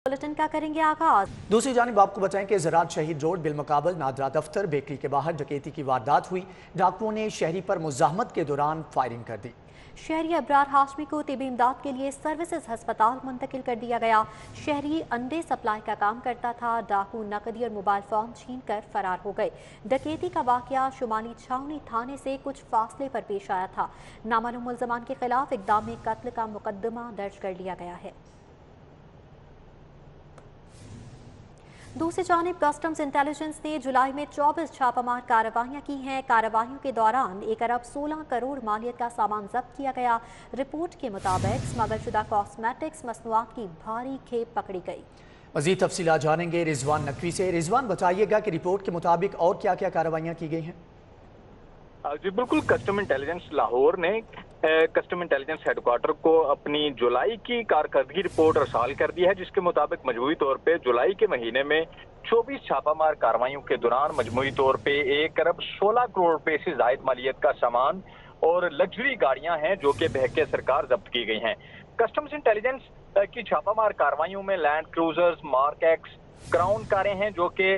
Bulletin का करेंगे आगाज। दूसरी जानिब आपको बताएं कि ज़रात शहीद रोड बिलमुकाबल नादरा दफ्तर बेकरी के बाहर डकैती की वारदात हुई। डाकुओं ने शहरी पर मुज़ाहमत के दौरान फायरिंग कर दी। शहरी अबरार हाशमी को तिबी इमदाद के लिए सर्विसेज हस्पताल मुंतकिल कर दिया गया। शहरी अंडे सप्लाई का काम करता था। डाकू नकदी और मोबाइल फोन छीन कर फरार हो गए। डकैती का वाकया शुमाली छावनी थाने से कुछ फासले पर पेश आया था। नामालूम मुल्ज़मान के खिलाफ इक़दाम कत्ल का मुकदमा दर्ज कर लिया गया है। दूसरी जानिब कस्टम्स इंटेलिजेंस ने जुलाई में 24 छापामार कार्रवाइयाँ की हैं। कार्रवाइयों के दौरान 1 अरब 16 करोड़ मालियत का सामान जब्त किया गया। रिपोर्ट के मुताबिक स्मगलशुदा कॉस्मेटिक्स मसनूआत की भारी खेप पकड़ी गई। मज़ीद तफसीलात जानेंगे रिजवान नकवी से। रिजवान, बताइएगा कि रिपोर्ट के मुताबिक और क्या क्या कार्रवाइयाँ की गई हैं? जी बिल्कुल, कस्टम इंटेलिजेंस लाहौर ने कस्टम इंटेलिजेंस हेडक्वार्टर को अपनी जुलाई की कारकर्दगी रिपोर्ट अरसाल कर दी है, जिसके मुताबिक मजमूई तौर पे जुलाई के महीने में 24 छापामार कार्रवाइयों के दौरान मजमूई तौर पे 1 अरब 16 करोड़ रुपए से जायद मालियत का सामान और लग्जरी गाड़ियां हैं जो कि बहके सरकार जब्त की गई हैं। कस्टम्स इंटेलिजेंस की छापामार कार्रवाइयों में land cruisers, mark x, crown कारें हैं जो कि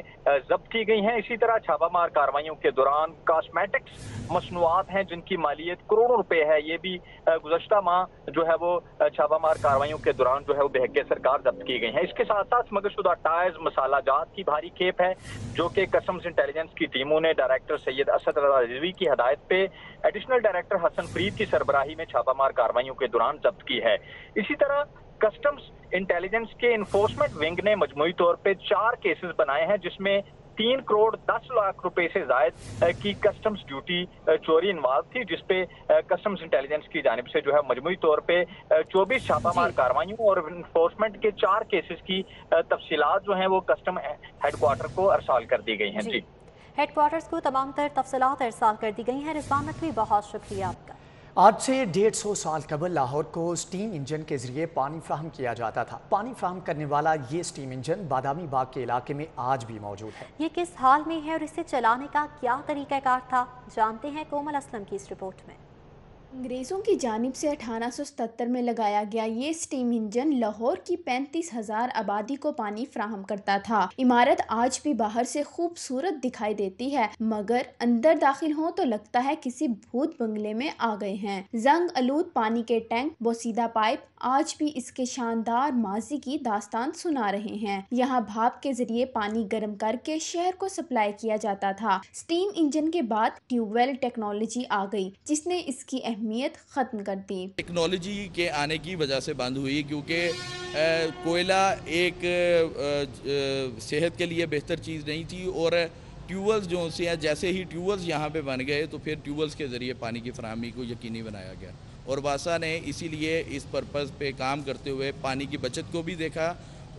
जब्त की गई हैं। इसी तरह छापामार कार्रवाइयों के दौरान कॉस्मेटिक्स मसनूआत हैं जिनकी मालियत करोड़ों रुपए है। ये भी गुज़श्ता माह जो है वो छापामार कार्रवाइयों के दौरान जो है वो बहके सरकार जब्त की गई हैं। इसके साथ साथ स्मगलशुदा टायर्स, मसाला जात की भारी खेप है जो कि कस्टम्स इंटेलिजेंस की टीमों ने डायरेक्टर सैयद असद रज़ा रिजवी की हदायत पे एडिशनल डायरेक्टर हसन फरीद की सरबराही में छापामार कार्रवाइयों के दौरान जब्त की है। इसी तरह कस्टम्स इंटेलिजेंस के इन्फोर्समेंट विंग ने मजमूई तौर पे 4 केसेस बनाए हैं जिसमें 3 करोड़ 10 लाख रुपए से जायद की कस्टम्स ड्यूटी चोरी इन्वॉल्व थी, जिसपे कस्टम्स इंटेलिजेंस की जानिब से जो है मजमूई तौर पे 24 छापामार कार्रवाइयों और इन्फोर्समेंट के 4 केसेस की तफसीलात जो हैं वो कस्टम हेडक्वार्टर को अरसाल कर दी गई हैं। जी, हेडक्वार्टर्स को तमाम तर तफसीलात अरसाल कर दी गई हैं। रिजवान नकवी, बहुत शुक्रिया आपका। आज से 150 साल कबल लाहौर को स्टीम इंजन के जरिए पानी फ्राहम किया जाता था। पानी फ्राहम करने वाला ये स्टीम इंजन बादामी बाग के इलाके में आज भी मौजूद है। ये किस हाल में है और इसे चलाने का क्या तरीक़ाकार था, जानते हैं कोमल असलम की इस रिपोर्ट में। अंग्रेज़ों की जानिब से 1877 में लगाया गया ये स्टीम इंजन लाहौर की 35,000 आबादी को पानी फ्राहम करता था। इमारत आज भी बाहर से खूबसूरत दिखाई देती है, मगर अंदर दाखिल हो तो लगता है किसी भूत बंगले में आ गए हैं। जंग आलूद पानी के टैंक, बोसीदा पाइप आज भी इसके शानदार माजी की दास्तान सुना रहे हैं। यहाँ भाप के जरिए पानी गर्म करके शहर को सप्लाई किया जाता था। स्टीम इंजन के बाद ट्यूबवेल टेक्नोलॉजी आ गई, जिसने इसकी अहमियत खत्म कर दी। टेक्नोलॉजी के आने की वजह से बंद हुई, क्योंकि कोयला एक सेहत के लिए बेहतर चीज़ नहीं थी और ट्यूबवेल्स जो से हैं, जैसे ही ट्यूबवेल्स यहाँ पे बन गए तो फिर ट्यूबवेल्स के ज़रिए पानी की फराहमी को यकीनी बनाया गया और वासा ने इसीलिए इस पर्पज़ पे काम करते हुए पानी की बचत को भी देखा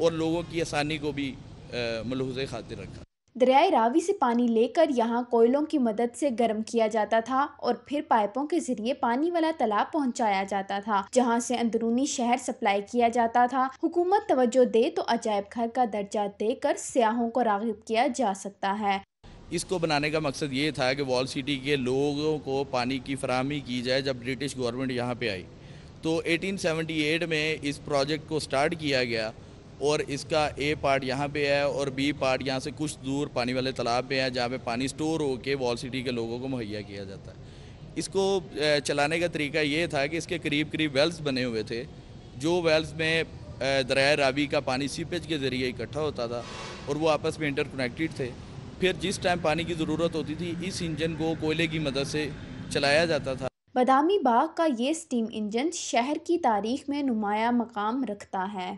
और लोगों की आसानी को भी मलहूज़े खातिर रखा। दरियाए रावी से पानी लेकर यहाँ कोयलों की मदद से गर्म किया जाता था और फिर पाइपों के जरिए पानी वाला तालाब पहुँचाया जाता था, जहाँ से अंदरूनी शहर सप्लाई किया जाता था। हुकूमत तवज्जो दे तो अजायब घर का दर्जा देकर सियाहों को राग़िब किया जा सकता है। इसको बनाने का मकसद ये था कि वॉल सिटी के लोगों को पानी की फराहमी की जाए। जब ब्रिटिश गवर्नमेंट यहाँ पे आई तो 1878 में इस प्रोजेक्ट को स्टार्ट किया गया और इसका ए पार्ट यहाँ पे है और बी पार्ट यहाँ से कुछ दूर पानी वाले तालाब पे है, जहाँ पे पानी स्टोर होकर वॉल सिटी के लोगों को मुहैया किया जाता है। इसको चलाने का तरीका ये था कि इसके करीब करीब वेल्स बने हुए थे, जो वेल्स में दरिया रावी का पानी सीपेज के ज़रिए इकट्ठा होता था और वो आपस में इंटरकनेक्टेड थे। फिर जिस टाइम पानी की ज़रूरत होती थी इस इंजन को कोयले की मदद से चलाया जाता था। बादामी बाग का ये स्टीम इंजन शहर की तारीख में नुमाया मकाम रखता है।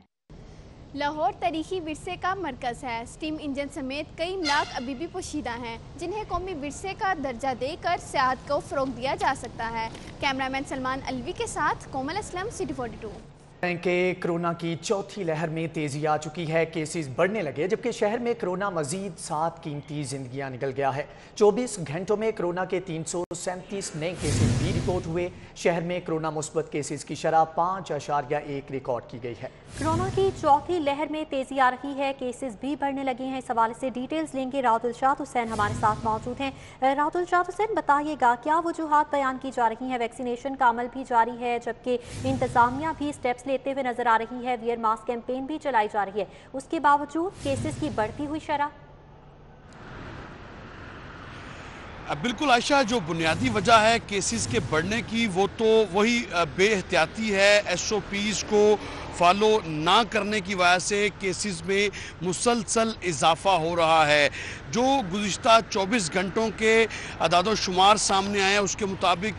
लाहौर तारीखी विरसे का मरकज़ है। स्टीम इंजन समेत कई इमलाक अभी भी पोशीदा हैं, जिन्हें कौमी विरसे का दर्जा देकर सियाहत को फ़रोग़ दिया जा सकता है। कैमरामैन सलमान अलवी के साथ कोमल असलम, सिटी 42। के कोरोना की चौथी लहर में तेजी आ चुकी है। केसेस बढ़ने लगे, जबकि शहर में कोरोना मजीद 7 कीमती जिंदगियां निकल गया है। 24 घंटों में कोरोना के 337 नए केसेस भी रिपोर्ट हुए। शहर में कोरोना मुस्बत केसेस की शरह 5.1 रिकॉर्ड की गई है। कोरोना की चौथी लहर में तेजी आ रही है, केसेस भी बढ़ने लगे हैं। इस हवाले से डिटेल्स लेंगे। राउतुलशाद हुसैन हमारे साथ मौजूद हैं। राउतुलशाद हुसैन, बताइएगा क्या वजूहात बयान की जा रही हैं? वैक्सीनेशन का अमल भी जारी है, जबकि इंतजामिया भी स्टेप्स टेस्ट लेते हुए नजर आ रही है। वियर मास्क कैंपेन भी चलाई जा रही है, उसके बावजूद केसेस की बढ़ती हुई शरह। बिल्कुल आयशा, जो बुनियादी वजह है केसेस के बढ़ने की वो तो वही बेहतियाती है। SOPs को फॉलो ना करने की वजह से केसेस में मुसलसल इजाफा हो रहा है। जो गुज़िश्ता 24 घंटों के अदाद शुमार सामने आए हैं उसके मुताबिक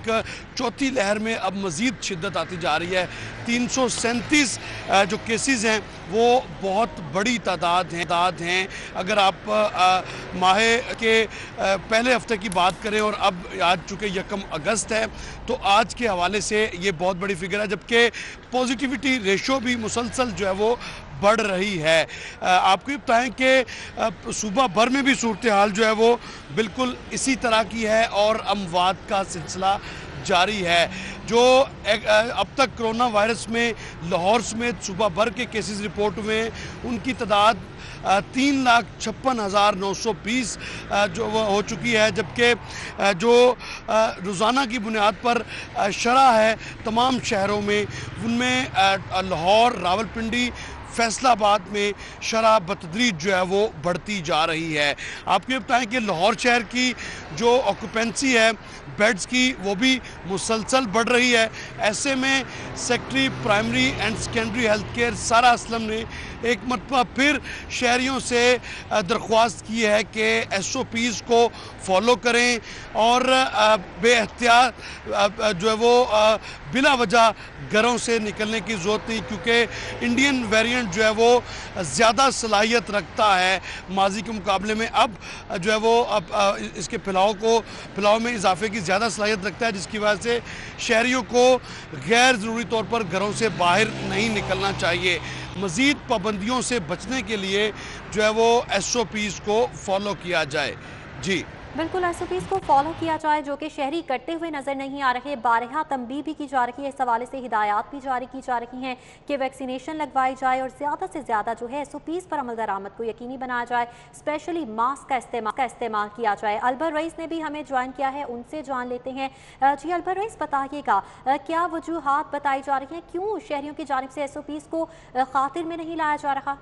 चौथी लहर में अब मज़ीद शिद्दत आती जा रही है। 337 जो केसेस हैं वो बहुत बड़ी तादाद हैं। अगर आप माह के पहले हफ्ते की बात करें और अब आज चूँकि 1 अगस्त है तो आज के हवाले से ये बहुत बड़ी फिगर है, जबकि पॉजिटिविटी रेशो भी मुसलसल जो है वो बढ़ रही है। आपको ये बताएं कि सूबा भर में भी सूरत हाल जो है वो बिल्कुल इसी तरह की है और अमवात का सिलसिला जारी है। जो अब तक कोरोना वायरस में लाहौर समेत सूबा भर के केसेस रिपोर्ट हुए उनकी तादाद 3,56,920 जो हो चुकी है, जबकि जो रोज़ाना की बुनियाद पर शरह है तमाम शहरों में, उनमें लाहौर, रावलपिंडी, फैसलाबाद में शरह बतदरीज जो है वो बढ़ती जा रही है। आपको ये बताएं कि लाहौर शहर की जो ऑक्यूपेंसी है बेड्स की वो भी मुसलसल बढ़ रही है। ऐसे में secretary primary and secondary health care सारा असलम ने एक मरतबा फिर शहरियों से दरख्वास्त की है कि SOPs को फॉलो करें और बेहतियात जो है वो बिला वजह घरों से निकलने की ज़रूरत नहीं, क्योंकि इंडियन वेरिएंट जो है वो ज़्यादा सलाहियत रखता है माजी के मुकाबले में। अब जो है वो इसके फैलाव में इजाफे की ज़्यादा सलाहियत रखता है, जिसकी वजह से शहरियों को गैर ज़रूरी तौर पर घरों से बाहर नहीं निकलना चाहिए। मज़ीद पाबंदियों से बचने के लिए जो है वो SOPs को फॉलो किया जाए। जी बिल्कुल, SOPs को फॉलो किया जाए जो कि शहरी करते हुए नजर नहीं आ रहे। बारहा तंबीह भी की जा रही है, इस हवाले से हिदायत भी जारी की जा रही हैं कि वैक्सीनेशन लगवाई जाए और ज़्यादा से ज़्यादा जो है SOPs पर अमल दरामद को यकीनी बनाया जाए। स्पेशली मास्क का इस्तेमाल किया जाए। अलबर रईस ने भी हमें ज्वाइन किया है, उनसे जान लेते हैं। जी अलबर रईस, बताइएगा क्या वजूहात बताई जा रही हैं, क्यों शहरियों की जानिब से SOPs को खातिर में नहीं लाया जा रहा?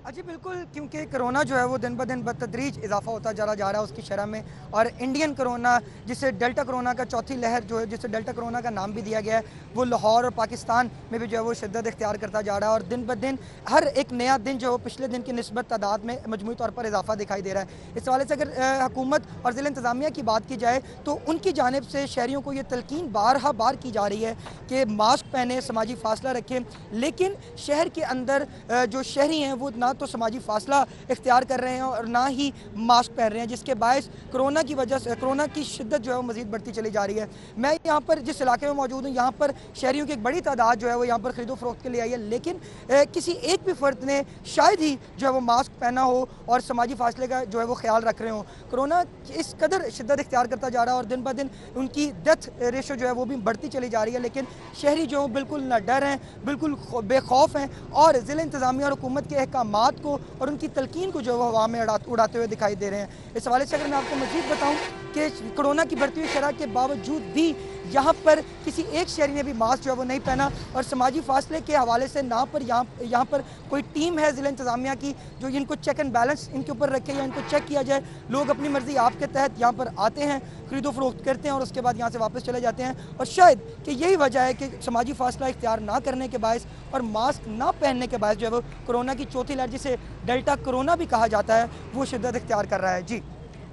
जी बिल्कुल, क्योंकि कोरोना जो है वो दिन ब दिन बतदरीज इजाफा होता जा रहा है उसकी शरह में, और इंडियन कोरोना जिसे डेल्टा कोरोना का चौथी लहर जो है, जिसे डेल्टा कोरोना का नाम भी दिया गया है, वो लाहौर और पाकिस्तान में भी जो है वो शिद्दत इख्तियार करता जा रहा है। और दिन ब दिन हर एक नया दिन जो है पिछले दिन की निस्बत तादाद में मजमूई तौर पर इजाफा दिखाई दे रहा है। इस हवाले से अगर हुकूमत और ज़िला इंतज़ामिया की बात की जाए तो उनकी जानिब से शहरियों को ये तलकीन बार की जा रही है कि मास्क पहने, समाजी फासला रखें, लेकिन शहर के अंदर जो शहरी हैं वो ना तो समाजी फासला इख्तियार कर रहे हैं और ना ही मास्क पहन रहे हैं, जिसके बायस कोरोना की वजह से कोरोना की शिद्दत जो है वो मज़ीद बढ़ती चली जा रही है। मैं यहाँ पर जिस इलाके में मौजूद हूँ यहाँ पर शहरियों की एक बड़ी तादाद जो है वो यहाँ पर खरीदो फरोख्त के लिए आई है, लेकिन किसी एक भी फ़र्द ने शायद ही जो है वो मास्क पहना हो और समाजी फासले का जो है वो ख्याल रख रहे हो। कोरोना इस कदर शिद्दत इख्तियार करता जा रहा है और दिन ब दिन उनकी डेथ रेशो जो है वो भी बढ़ती चली जा रही है, लेकिन शहरी जो बिल्कुल ना डर हैं, बिल्कुल बेखौफ हैं और ज़िला इंतज़ामिया और हुकूमत के अहकामात को और उनकी तलकीन को जो है वो हवा में उड़ाते हुए दिखाई दे रहे हैं। इस हवाले से अगर मैं आपको मज़ीद बताऊं कि कोरोना की बढ़ती हुई शरह के बावजूद भी यहाँ पर किसी एक शहरी ने भी मास्क जो है वो नहीं पहना, और समाजी फासले के हवाले से ना पर यहाँ पर कोई टीम है ज़िला इंतज़ामिया की जो इनको चेक एंड बैलेंस इनके ऊपर रखे या इनको चेक किया जाए। लोग अपनी मर्ज़ी आपके तहत यहाँ पर आते हैं, खरीदो फरोख्त करते हैं और उसके बाद यहाँ से वापस चले जाते हैं, और शायद कि यही वजह है कि समाजी फासला इख्तियार ना करने के बायस और मास्क ना पहनने के बायस जो है वो कोरोना की चौथी लहर, जिसे डेल्टा कोरोना भी कहा जाता है, वो शिद्दत इख्तियार कर रहा है। जी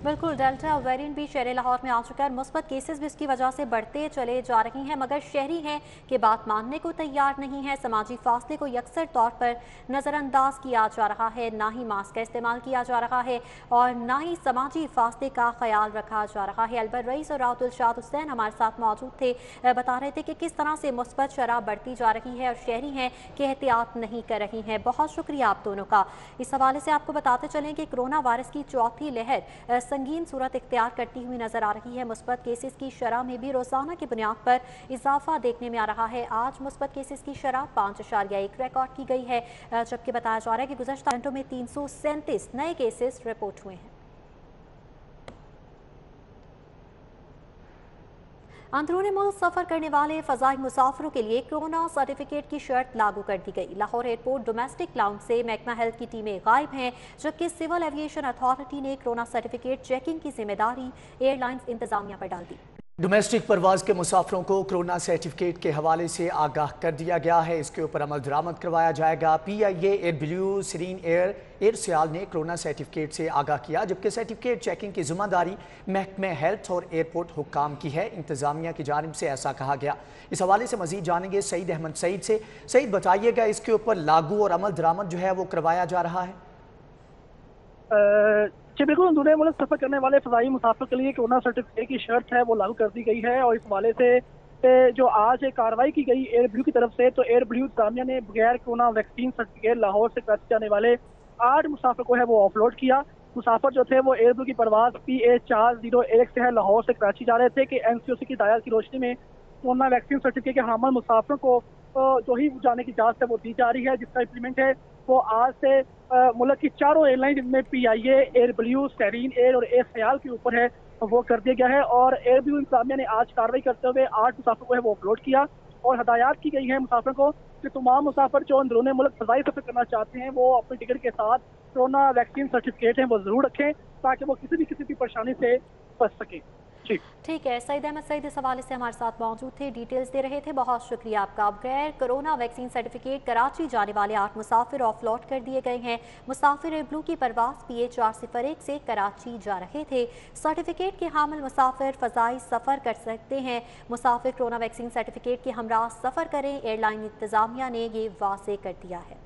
बिल्कुल, डेल्टा वेरिएंट भी शहर लाहौर में आ चुका है, मुस्बत केसेस भी इसकी वजह से बढ़ते चले जा रही हैं, मगर शहरी हैं कि बात मानने को तैयार नहीं है। समाजी फासले को यकसर तौर पर नज़रअंदाज किया जा रहा है, ना ही मास्क का इस्तेमाल किया जा रहा है और ना ही समाजी फासले का ख्याल रखा जा रहा है। अलबर रईस और राउतुलशाद हुसैन हमारे साथ मौजूद थे, बता रहे थे कि किस तरह से मुस्बत शरह बढ़ती जा रही है और शहरी हैं कि एहतियात नहीं कर रही हैं। बहुत शुक्रिया आप दोनों का। इस हवाले से आपको बताते चलें कि कोरोना वायरस की चौथी लहर संगीन सूरत इख्तियार करती हुई नजर आ रही है। मुस्बत केसेस की शरह में भी रोजाना की बुनियाद पर इजाफा देखने में आ रहा है। आज मुस्बत केसेस की शरह 5.1 रिकॉर्ड की गई है, जबकि बताया जा रहा है कि गुज़श्ता घंटों में 337 नए केसेस रिपोर्ट हुए हैं। अंदरूनी मुल्क सफर करने वाले फजाई मुसाफिरों के लिए कोरोना सर्टिफिकेट की शर्त लागू कर दी गई। लाहौर एयरपोर्ट डोमेस्टिक लाउंज से महकमा हेल्थ की टीमें गायब हैं, जबकि सिविल एविएशन अथॉरिटी ने कोरोना सर्टिफिकेट चेकिंग की जिम्मेदारी एयरलाइंस इंतजामिया पर डाल दी। डोमेस्टिक परवाज के मुसाफिरों को कोरोना सर्टिफिकेट के हवाले से आगाह कर दिया गया है। इसके ऊपर अमल दरामद करवाया जाएगा। PIA air blue serene air Sial ने कोरोना सर्टिफिकेट से आगाह किया, जबकि सर्टिफिकेट चेकिंग की जिम्मेदारी महकमे हेल्थ और एयरपोर्ट हुक्काम की है। इंतजामिया की जानिब से ऐसा कहा गया। इस हवाले से मजीद जानेंगे सईद अहमद सईद से। सईद, बताइएगा इसके ऊपर लागू और अमल दरामद जो है वो करवाया जा रहा है? जी बिल्कुल, अंदरूनी मुल्क सफर करने वाले फजाई मुसाफिर के लिए कोरोना सर्टिफिकेट की शर्त है वो लागू कर दी गई है। और इस हवाले से जो आज एक कार्रवाई की गई एयर ब्लू की तरफ से, तो एयर ब्लू इंतजामिया ने बगैर कोरोना वैक्सीन सर्टिफिकेट लाहौर से कराची जाने वाले 8 मुसाफिर को है वो ऑफलोड किया। मुसाफिर जो थे वो एयर ब्लू की परवाज PA 401 से है लाहौर से कराची जा रहे थे कि NCOC की हिदायत की रोशनी में कोरोना वैक्सीन सर्टिफिकेट के हामिल मुसाफिरों को जो ही जाने की इजाजत है वो दी जा रही है, जिसका इंप्लीमेंट है वो आज से मुल्क की 4 एयरलाइन जिनमें PIA, air blue, serine air और एयर सियाल के ऊपर है वो कर दिया गया है। और एयर ब्लू इंतजामिया ने आज कार्रवाई करते हुए 8 मुसाफिर को है वो अपलोड किया और हदायत की गई है मुसाफिर को कि तमाम मुसाफिर जो अंदरूनी मुल्क फजाई सफर करना चाहते हैं वो अपने टिकट के साथ कोरोना वैक्सीन सर्टिफिकेट है वो जरूर रखें, ताकि वो किसी भी परेशानी से बच सके। ठीक है, सईद अहमद सईद इस हवाले से हमारे साथ मौजूद थे, डिटेल्स दे रहे थे, बहुत शुक्रिया आपका। बगैर कोरोना वैक्सीन सर्टिफिकेट कराची जाने वाले 8 मुसाफिर ऑफलोड कर दिए गए हैं। मुसाफिर एयर ब्लू की परवाज PA 401 से कराची जा रहे थे। सर्टिफिकेट के हामिल मुसाफिर फजाई सफ़र कर सकते हैं। मुसाफिर कोरोना वैक्सीन सर्टिफिकेट के हमरा सफ़र करें, एयरलाइन इंतजामिया ने ये वाज़ेह कर दिया है।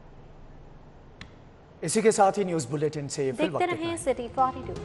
इसी के साथ ही न्यूज़ बुलेटिन से देखते रहें सिटी 42।